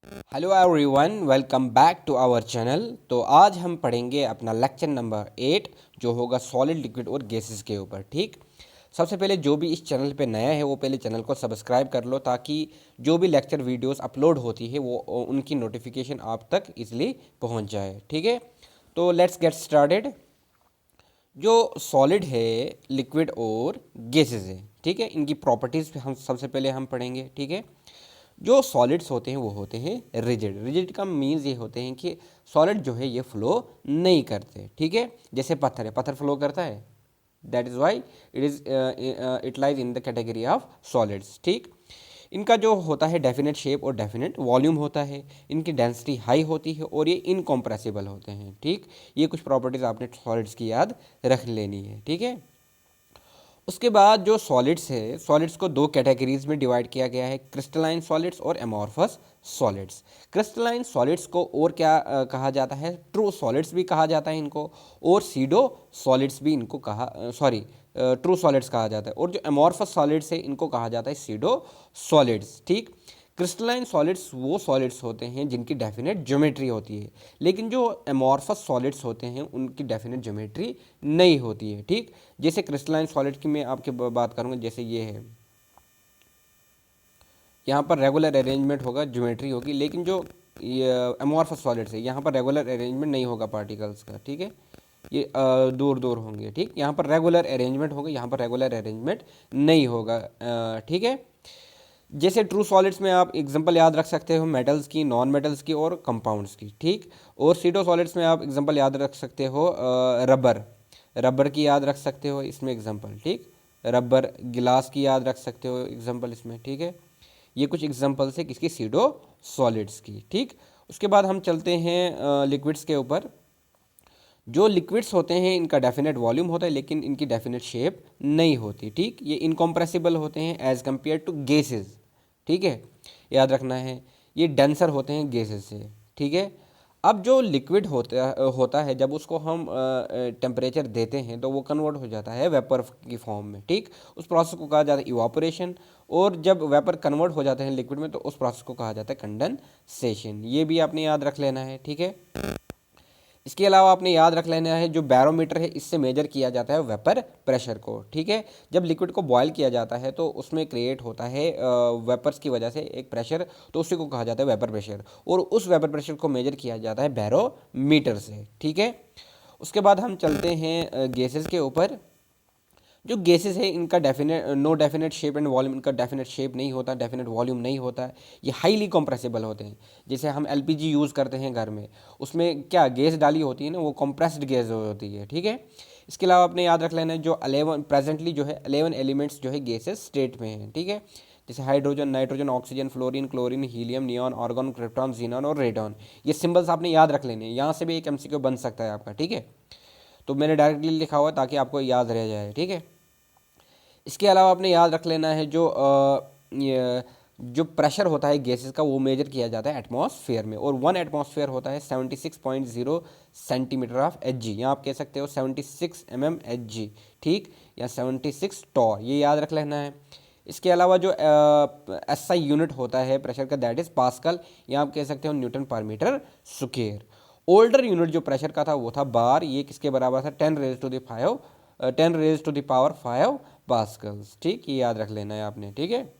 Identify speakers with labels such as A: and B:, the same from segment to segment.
A: Hello everyone, welcome back to our channel. तो आज हम पढ़ेंगे अपना लेक्चर नंबर 8 जो होगा सॉलिड लिक्विड और गैसेस के ऊपर। ठीक, सबसे पहले जो भी इस चैनल पे नया है वो पहले चैनल को सब्सक्राइब कर लो ताकि जो भी लेक्चर वीडियोस अपलोड होती है वो उनकी नोटिफिकेशन आप तक इजीली पहुंच जाए। ठीक है, तो लेट्स गेट स्टार्टेड। जो सॉलिड है, लिक्विड और गैसेस है, ठीक है, इनकी प्रॉपर्टीज़ हम सबसे पहले हम पढ़ेंगे। ठीक है, जो सॉलिड्स होते हैं वो होते हैं रिजिड। रिजिड का मीन्स ये होते हैं कि सॉलिड जो है ये फ्लो नहीं करते। ठीक है, जैसे पत्थर है, पत्थर फ्लो करता है, that is why it lies in the category of solids. ठीक, इनका जो होता है डेफिनेट शेप और डेफिनेट वॉल्यूम होता है, इनकी डेंसिटी हाई होती है और ये इनकॉम्प्रेसिबल होते हैं। ठीक, ये कुछ प्रॉपर्टीज़ आपने सॉलिड्स की याद रख लेनी है। ठीक है, उसके बाद जो सॉलिड्स है, सॉलिड्स को दो कैटेगरीज में डिवाइड किया गया है, क्रिस्टलाइन सॉलिड्स और एमॉर्फस सॉलिड्स। क्रिस्टलाइन सॉलिड्स को और क्या कहा जाता है, ट्रू सॉलिड्स भी कहा जाता है इनको, और सीडो सॉलिड्स भी इनको कहा ट्रू सॉलिड्स कहा जाता है, और जो एमॉर्फस सॉलिड्स है इनको कहा जाता है सीडो सॉलिड्स। ठीक, क्रिस्टलाइन सॉलिड्स वो सॉलिड्स होते हैं जिनकी डेफिनेट ज्योमेट्री होती है, लेकिन जो एमॉर्फस सॉलिड्स होते हैं उनकी डेफिनेट ज्योमेट्री नहीं होती है। ठीक, जैसे क्रिस्टलाइन सॉलिड की मैं आपके बात करूँगा, जैसे ये है, यहाँ पर रेगुलर अरेंजमेंट होगा, ज्योमेट्री होगी, लेकिन जो एमॉर्फस सॉलिड्स है यहाँ पर रेगुलर अरेंजमेंट नहीं होगा पार्टिकल्स का। ठीक है, ये दूर दूर होंगे। ठीक, यहाँ पर रेगुलर अरेंजमेंट होगा, यहाँ पर रेगुलर अरेंजमेंट नहीं होगा। ठीक है, जैसे ट्रू सॉलिड्स में आप एग्जांपल याद रख सकते हो मेटल्स की, नॉन मेटल्स की और कंपाउंड्स की। ठीक, और सीडो सॉलिड्स में आप एग्जांपल याद रख सकते हो रबर, रबर की याद रख सकते हो इसमें एग्जांपल। ठीक, रबर, गिलास की याद रख सकते हो एग्जांपल इसमें। ठीक है, ये कुछ एग्जांपल्स है किसकी, सीडो सॉलिड्स की। ठीक, उसके बाद हम चलते हैं लिक्विड्स के ऊपर। जो लिक्विड्स होते हैं इनका डेफिनेट वॉल्यूम होता है लेकिन इनकी डेफिनेट शेप नहीं होती। ठीक, ये इनकॉम्प्रेसिबल होते हैं एज कम्पेयर टू गैसेस। ठीक है, याद रखना है, ये डेंसर होते हैं गैसेस से। ठीक है, अब जो लिक्विड होता है जब उसको हम टेम्परेचर देते हैं तो वो कन्वर्ट हो जाता है वेपर की फॉर्म में। ठीक, उस प्रोसेस को कहा जाता है इवापोरेशन, और जब वेपर कन्वर्ट हो जाते हैं लिक्विड में तो उस प्रोसेस को कहा जाता है कंडेंसेशन। ये भी आपने याद रख लेना है। ठीक है, इसके अलावा आपने याद रख लेना है जो बैरोमीटर है इससे मेजर किया जाता है वेपर प्रेशर को। ठीक है, जब लिक्विड को बॉयल किया जाता है तो उसमें क्रिएट होता है वेपर्स की वजह से एक प्रेशर, तो उसी को कहा जाता है वेपर प्रेशर, और उस वेपर प्रेशर को मेजर किया जाता है बैरोमीटर से। ठीक है, उसके बाद हम चलते हैं गैसेस के ऊपर। जो गैसेस है इनका definite no definite shape and volume, इनका डेफिनेट शेप नहीं होता, डेफिनेट वॉल्यूम नहीं होता है, ये हाईली कंप्रेसिबल होते हैं। जैसे हम एलपीजी यूज़ करते हैं घर में, उसमें क्या गैस डाली होती है ना, वो कंप्रेस्ड गैस होती है। ठीक है, इसके अलावा आपने याद रख लेना है जो 11 प्रेजेंटली जो है 11 एलिमेंट्स जो है गैसेस स्टेट में हैं। ठीक है, जैसे hydrogen, nitrogen, oxygen, fluorine, chlorine, helium, neon, argon, krypton, xenon और रेडॉन। ये सिंबल्स आपने याद रख लेने हैं, यहाँ से भी एक एमसीक्यू बन सकता है आपका। ठीक है, तो मैंने डायरेक्टली लिखा हुआ है ताकि आपको याद रह जाए। ठीक है, इसके अलावा आपने याद रख लेना है जो प्रेशर होता है गैसेस का वो मेजर किया जाता है एटमॉस्फेयर में, और 1 एटमॉस्फेयर होता है 76.0 सेंटीमीटर ऑफ एच जी, या आप कह सकते हो 76 एच जी। ठीक, या 76 टॉ, ये याद रख लेना है। इसके अलावा जो एसआई यूनिट होता है प्रेशर का, दैट इज पास्कल, या आप कह सकते हो न्यूटन पर मीटर स्क्वायर। ओल्डर यूनिट जो प्रेशर का था वो था बार, ये किसके बराबर था, 10 raise to the power 5 pascals. ठीक, ये याद रख लेना है आपने। ठीक है,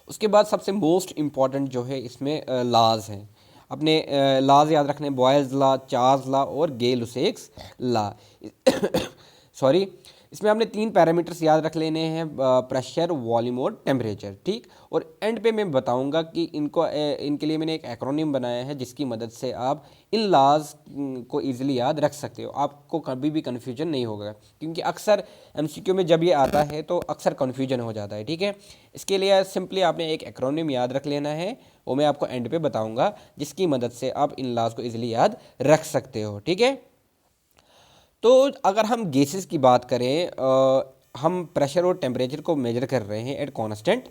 A: उसके बाद सबसे मोस्ट इंपॉर्टेंट जो है इसमें लॉज हैं, अपने लॉज याद रखने, बॉयल्स लॉ, चार्ल्स लॉ और गे लुसेक्स लॉ। सॉरी, इसमें आपने 3 पैरामीटर्स याद रख लेने हैं, प्रेशर, वॉल्यूम और टेम्परेचर। ठीक, और एंड पे मैं बताऊंगा कि इनके लिए मैंने एक एक्रोनिम बनाया है जिसकी मदद से आप इन लॉज को इजीली याद रख सकते हो, आपको कभी भी कन्फ्यूजन नहीं होगा, क्योंकि अक्सर एमसीक्यू में जब ये आता है तो अक्सर कन्फ्यूजन हो जाता है। ठीक है, इसके लिए सिंपली आपने एक एक्रोनिम याद रख लेना है, वो मैं आपको एंड पे बताऊंगा, जिसकी मदद से आप इन लॉज को इजीली याद रख सकते हो। ठीक है, तो अगर हम गैसेस की बात करें, हम प्रेशर और टेम्परेचर को मेजर कर रहे हैं एट कांस्टेंट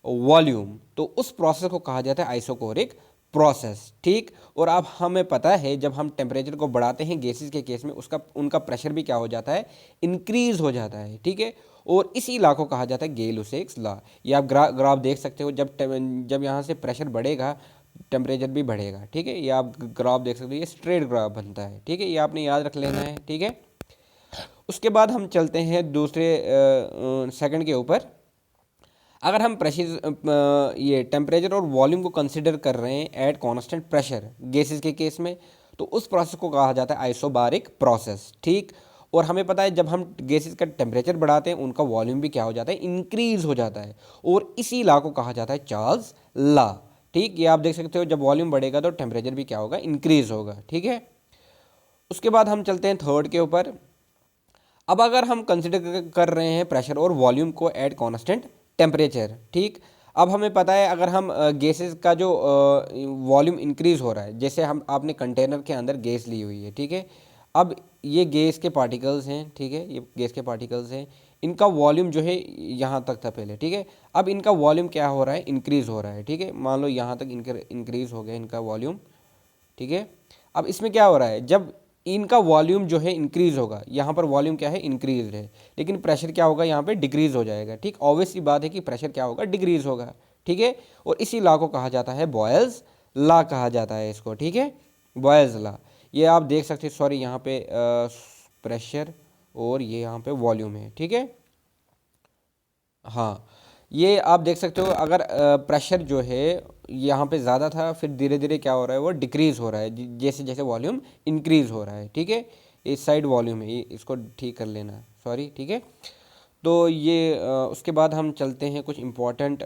A: वॉल्यूम, तो उस प्रोसेस को कहा जाता है आइसोकोरिक प्रोसेस। ठीक, और अब हमें पता है जब हम टेम्परेचर को बढ़ाते हैं गैसेस के केस में उसका उनका प्रेशर भी क्या हो जाता है, इंक्रीज हो जाता है। ठीक है, और इसी लॉ को कहा जाता है गे लुसेक्स लॉ। ये आप ग्राफ देख सकते हो, जब यहाँ से प्रेशर बढ़ेगा टेम्परेचर भी बढ़ेगा। ठीक है, ये आप ग्राफ देख सकते हो, ये स्ट्रेट ग्राफ बनता है। ठीक है, ये आपने याद रख लेना है। ठीक है, उसके बाद हम चलते हैं दूसरे सेकंड के ऊपर। अगर हम प्रेशर ये टेम्परेचर और वॉल्यूम को कंसिडर कर रहे हैं एट कांस्टेंट प्रेशर गैसेस के केस में, तो उस प्रोसेस को कहा जाता है आइसोबारिक प्रोसेस। ठीक, और हमें पता है जब हम गैसेस का टेम्परेचर बढ़ाते हैं उनका वॉल्यूम भी क्या हो जाता है, इंक्रीज हो जाता है, और इसी लॉ को कहा जाता है चार्ल्स लॉ। ठीक, ये आप देख सकते हो, जब वॉल्यूम बढ़ेगा तो टेम्परेचर भी क्या होगा, इंक्रीज होगा। ठीक है, उसके बाद हम चलते हैं थर्ड के ऊपर। अब अगर हम कंसिडर कर रहे हैं प्रेशर और वॉल्यूम को एट कांस्टेंट टेम्परेचर। ठीक, अब हमें पता है अगर हम गैसेस का जो वॉल्यूम इंक्रीज हो रहा है, जैसे हम आपने कंटेनर के अंदर गैस ली हुई है। ठीक है, अब ये गैस के पार्टिकल्स हैं। ठीक है, ये गैस के पार्टिकल्स हैं, इनका वॉल्यूम जो है यहाँ तक था पहले। ठीक है, अब इनका वॉल्यूम क्या हो रहा है, इंक्रीज हो रहा है। ठीक है, मान लो यहाँ तक इंक्रीज हो गया इनका वॉल्यूम। ठीक है, अब इसमें क्या हो रहा है, जब इनका वॉल्यूम जो है इंक्रीज होगा, यहाँ पर वॉल्यूम क्या है, इंक्रीज है, लेकिन प्रेशर क्या होगा, यहाँ पे डिक्रीज हो जाएगा। ठीक, ऑब्वियस सी बात है कि प्रेशर क्या होगा, डिक्रीज होगा। ठीक है, और इसी लॉ को कहा जाता है बॉयल्स लॉ कहा जाता है इसको। ठीक है, बॉयल्स लॉ, ये आप देख सकते हैं। सॉरी, यहाँ पे प्रेशर और ये यहाँ पे वॉल्यूम है। ठीक है, हाँ, ये आप देख सकते हो, अगर प्रेशर जो है यहाँ पे ज़्यादा था, फिर धीरे धीरे क्या हो रहा है, वो डिक्रीज़ हो रहा है जैसे जैसे वॉल्यूम इंक्रीज़ हो रहा है। ठीक है, इस साइड वॉल्यूम है, ये इसको ठीक कर लेना, सॉरी। ठीक है, तो ये उसके बाद हम चलते हैं कुछ इम्पोर्टेंट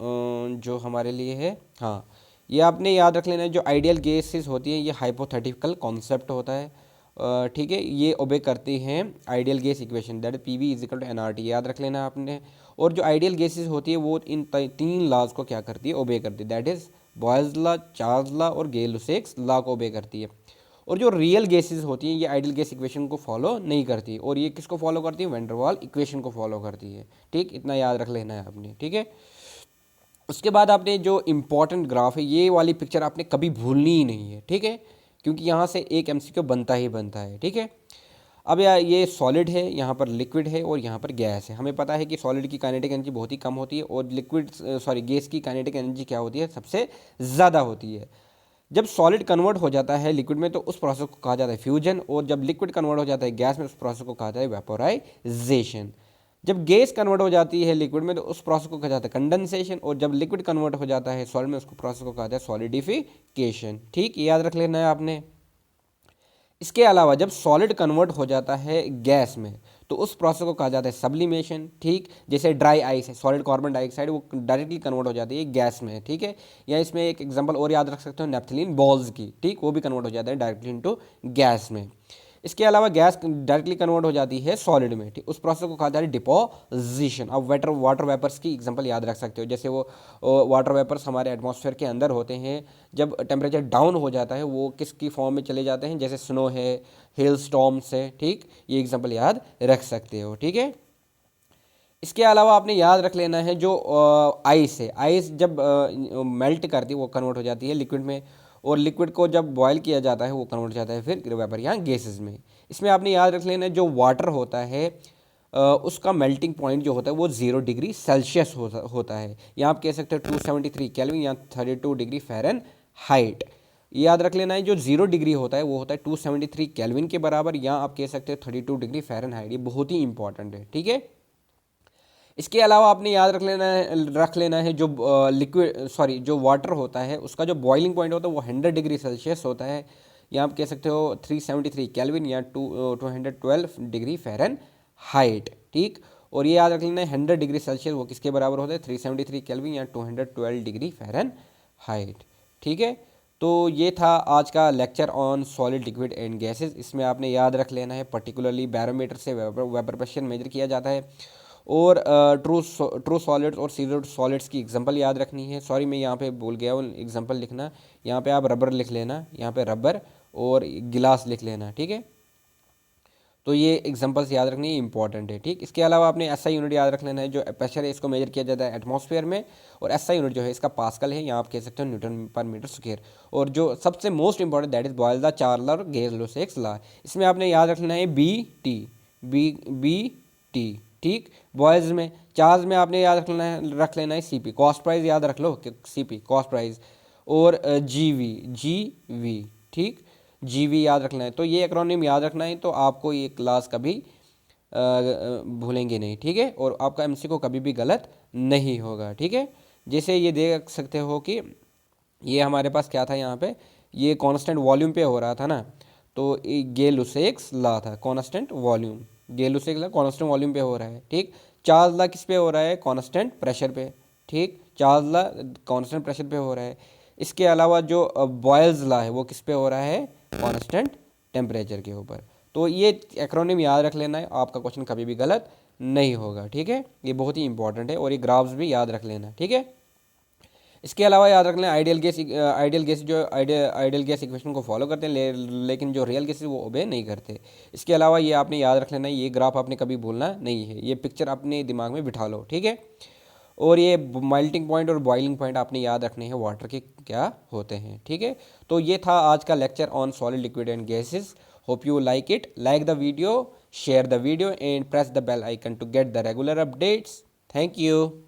A: जो हमारे लिए है। हाँ, ये आपने याद रख लेना है, जो आइडियल गैसेस होती हैं ये हाइपोथेटिकल कॉन्सेप्ट होता है। ठीक है, ये ओबे करती हैं ideal gas equation, that is PV is equal to NRT, याद रख लेना आपने। और जो आइडियल गैसेस होती है वो इन तीन लॉज को क्या करती है, ओबे करती है, that is Boyle's law, Charles law और गेल-लुसाक्स लॉ को ओबे करती है। और जो रियल गैसेस होती हैं ये आइडियल गैस इक्वेशन को फॉलो नहीं करती, और ये किसको फॉलो करती है, वैन डर वाल इक्वेशन को फॉलो करती है। ठीक, इतना याद रख लेना है आपने। ठीक है, उसके बाद आपने जो इम्पॉर्टेंट ग्राफ है, ये वाली पिक्चर आपने कभी भूलनी ही नहीं है। ठीक है, क्योंकि यहाँ से एक एमसीक्यू बनता ही बनता है। ठीक है, अब यार ये सॉलिड है, यहाँ पर लिक्विड है और यहाँ पर गैस है। हमें पता है कि सॉलिड की काइनेटिक एनर्जी बहुत ही कम होती है और लिक्विड सॉरी गैस की काइनेटिक एनर्जी क्या होती है, सबसे ज़्यादा होती है। जब सॉलिड कन्वर्ट हो जाता है लिक्विड में तो उस प्रोसेस को कहा जाता है फ्यूजन, और जब लिक्विड कन्वर्ट हो जाता है गैस में उस प्रोसेस को कहा जाता है वेपोराइजेशन। जब गैस कन्वर्ट हो जाती है लिक्विड में तो उस प्रोसेस को कहा जाता है कंडेंसेशन, और जब लिक्विड कन्वर्ट हो जाता है सॉलिड में उसको प्रोसेस को कहा जाता है सॉलिडिफिकेशन। ठीक, याद रख लेना है आपने। इसके अलावा जब सॉलिड कन्वर्ट हो जाता है गैस में तो उस प्रोसेस को कहा जाता है सब्लिमेशन। ठीक, जैसे ड्राई आइस है, सॉलिड कार्बन डाइऑक्साइड, वो डायरेक्टली कन्वर्ट हो जाती है गैस में। ठीक है, या इसमें एक एग्जांपल और याद रख सकते हो नेफ्थलीन बॉल्स की। ठीक, वो भी कन्वर्ट हो जाता है डायरेक्टली इनटू गैस में। इसके अलावा गैस डायरेक्टली कन्वर्ट हो जाती है सॉलिड में। ठीक, उस प्रोसेस को कहा जाता है डिपोजिशन। अब वाटर वेपर्स की एग्जांपल याद रख सकते हो, जैसे वो वाटर वेपर्स हमारे एटमॉस्फेयर के अंदर होते हैं, जब टेम्परेचर डाउन हो जाता है वो किसकी फॉर्म में चले जाते हैं, जैसे स्नो है, हेल स्टॉर्म्स है। ठीक, ये एग्जांपल याद रख सकते हो। ठीक है, इसके अलावा आपने याद रख लेना है जो आइस है, आइस जब मेल्ट करती है वो कन्वर्ट हो जाती है लिक्विड में, और लिक्विड को जब बॉयल किया जाता है वो कन्वर्ट हो जाता है फिर वेपर या गैसेस में। इसमें आपने याद रख लेना है जो वाटर होता है उसका मेल्टिंग पॉइंट जो होता है वो 0 डिग्री सेल्सियस होता है, या आप कह सकते हो 273 केल्विन या 32 डिग्री फ़ारेनहाइट। ये याद रख लेना है, जो 0 डिग्री होता है वो होता है 273 केल्विन के बराबर, या आप कह सकते हो 32 डिग्री फ़ारेनहाइट। ये बहुत ही इंपॉर्टेंट है। ठीक है, इसके अलावा आपने याद रख लेना है जो लिक्विड सॉरी जो वाटर होता है उसका जो बॉइलिंग पॉइंट होता है वो 100 डिग्री सेल्सियस होता है, या आप कह सकते हो 373 केल्विन या 212 डिग्री फ़ारेनहाइट। ठीक, और ये याद रख लेना है 100 डिग्री सेल्सियस वो किसके बराबर होता है, 373 केल्विन या 212 डिग्री फ़ारेनहाइट। ठीक है, तो ये था आज का lecture on solid liquid and gases. इसमें आपने याद रख लेना है पर्टिकुलरली बैरोमीटर से वेपर प्रेशर मेजर किया जाता है, और ट्रू सॉलिड्स और सीरो सॉलिड्स की एग्जांपल याद रखनी है। सॉरी मैं यहाँ पे भूल गया हूँ एग्जांपल लिखना, यहाँ पे आप रबर लिख लेना, यहाँ पे रबर और गिलास लिख लेना। ठीक है, तो ये एग्जांपल्स याद रखनी इंपॉर्टेंट है। ठीक, इसके अलावा आपने एसआई यूनिट याद रख लेना है, जो प्रेशर है इसको मेजर किया जाता है एटमॉस्फेयर में, और एसआई यूनिट जो है इसका पास्कल है, यहाँ आप कह सकते हो न्यूटन पर मीटर स्क्वायर। और जो सबसे most important that is Boyle's law, Charles law और गेल-लुसाक्स लॉ। इसमें आपने याद रखना है बी टी। ठीक, बॉयल्स में, चार्ल्स में आपने याद रख लेना है सीपी, कॉस्ट प्राइस याद रख लो कि सीपी कॉस्ट प्राइस, और जी वी, ठीक, जी.वी याद रखना है। तो ये एक्रोनिम याद रखना है, तो आपको ये क्लास कभी भूलेंगे नहीं, ठीक है, और आपका एमसीक्यू कभी भी गलत नहीं होगा, ठीक है। जैसे ये देख सकते हो कि ये हमारे पास क्या था यहाँ पे, ये कांस्टेंट वॉल्यूम पे हो रहा था ना, तो गे-लुसेक्स लॉ था, constant volume, Gay Lussac's law constant volume पे हो रहा है, ठीक। चार्ल्स लॉ किस पे हो रहा है, कांस्टेंट प्रेशर पे, ठीक, चार्ल्स लॉ कांस्टेंट प्रेशर पे हो रहा है। इसके अलावा जो बॉयल्स लॉ है वो किस पे हो रहा है, कांस्टेंट टेम्परेचर के ऊपर। तो ये एक्रोनिम याद रख लेना है, आपका क्वेश्चन कभी भी गलत नहीं होगा, ठीक है, ये बहुत ही इंपॉर्टेंट है। और ये ग्राफ्स भी याद रख लेना, ठीक है। इसके अलावा याद रख लें आइडियल गैस इक्वेशन को फॉलो करते हैं, लेकिन जो रियल गैसेस वो ओबे नहीं करते। इसके अलावा ये आपने याद रख लेना, ये ग्राफ आपने कभी भूलना नहीं है, ये पिक्चर अपने दिमाग में बिठा लो, ठीक है। और ये मेल्टिंग पॉइंट और बॉइलिंग पॉइंट आपने याद रखने हैं वाटर के क्या होते हैं, ठीक है। तो ये था आज का lecture on solid, liquid and gases. Hope you like it, like the video, share the video and press the bell icon to get the regular updates. Thank you.